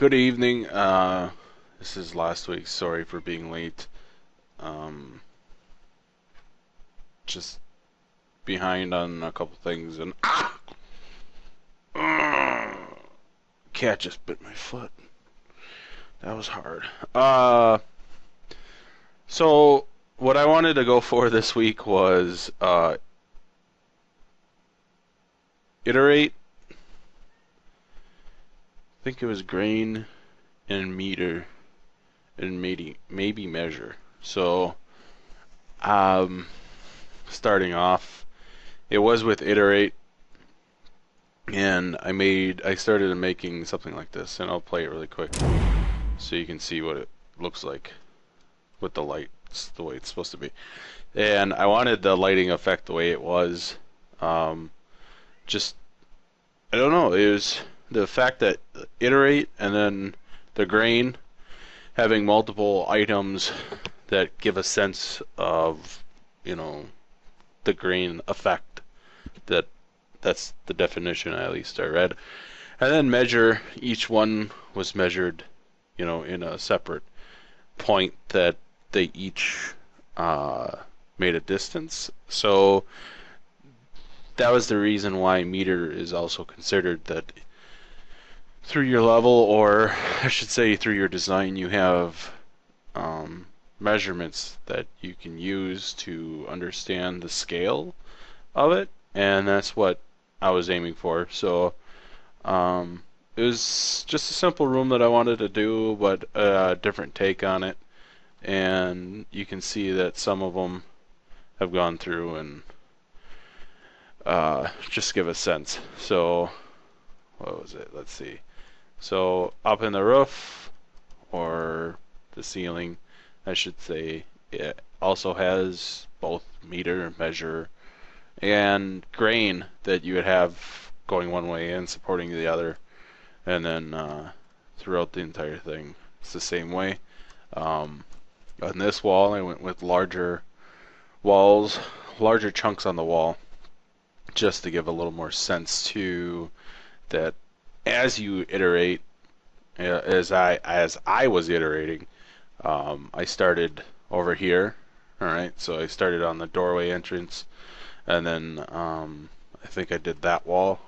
Good evening. This is last week. Sorry for being late. Um, just behind on a couple things, and cat just bit my foot. That was hard. Uh, so what I wanted to go for this week was iterate. I think it was grain and meter and maybe measure. So um, starting off, it was with iterate. And I started making something like this, and I'll play it really quick so you can see what it looks like with the lights the way it's supposed to be. And I wanted the lighting effect the way it was. Um, just, I don't know, it was the fact that iterate and then the grain having multiple items that give a sense of, you know, the grain effect that that's the definition at least I read. And then measure, each one was measured, in a separate point that they each uh, made a distance. So that was the reason why meter is also considered that through your level, or I should say through your design, you have um, measurements that you can use to understand the scale of it, and that's what I was aiming for. So it was just a simple room that I wanted to do, but a different take on it. And you can see that some of them have gone through and just give a sense. So, what was it? Let's see. So, up in the roof, or the ceiling, I should say, it also has both meter, measure, and grain that you would have going one way and supporting the other. And then throughout the entire thing, it's the same way. Um, on this wall, I went with larger walls, larger chunks on the wall, just to give a little more sense to that. As you iterate, as I was iterating, I started over here. All right, so I started on the doorway entrance, and then I think I did that wall,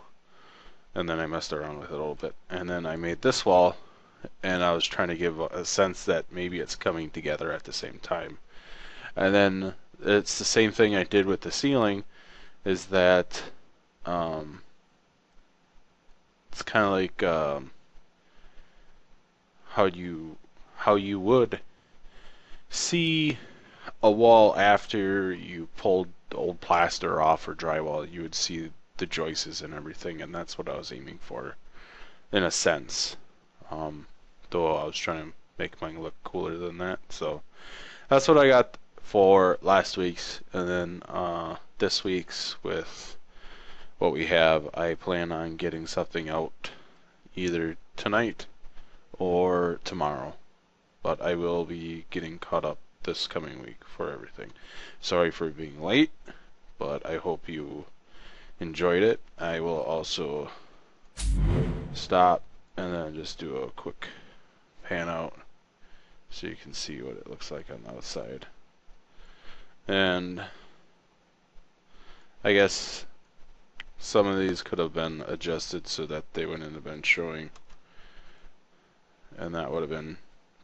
and then I messed around with it a little bit, and then I made this wall, and I was trying to give a sense that maybe it's coming together at the same time. And then it's the same thing I did with the ceiling, is that um, it's kind of like how you would see a wall after you pulled the old plaster off or drywall. You would see the joists and everything, and that's what I was aiming for, in a sense. Um, though I was trying to make mine look cooler than that. So that's what I got for last week's, and then this week's with what we have. I plan on getting something out either tonight or tomorrow, but I will be getting caught up this coming week for everything. Sorry for being late, but I hope you enjoyed it. I will also stop and then just do a quick pan out so you can see what it looks like on the outside. And I guess some of these could have been adjusted so that they wouldn't have been showing, and that would have been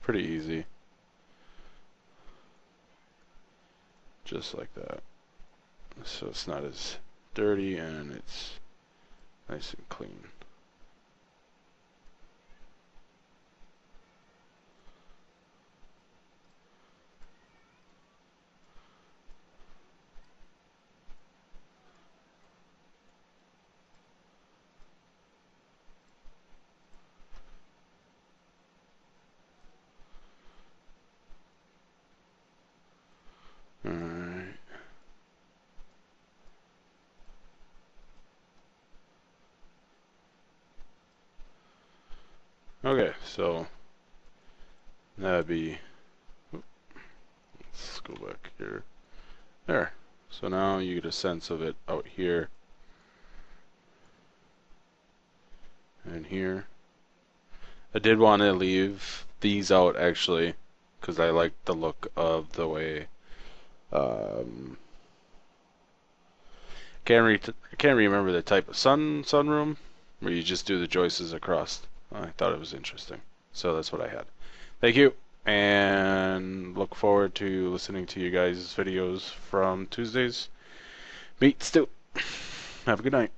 pretty easy. Just like that. So it's not as dirty and it's nice and clean. Alright. Okay, so that'd be, let's go back here. There. So now you get a sense of it out here and here. I did want to leave these out actually, because I like the look of the way. Um, can't remember the type of sunroom where you just do the joists across. I thought it was interesting, so that's what I had. Thank you, and look forward to listening to you guys' videos from Tuesdays. Meat stew. Have a good night.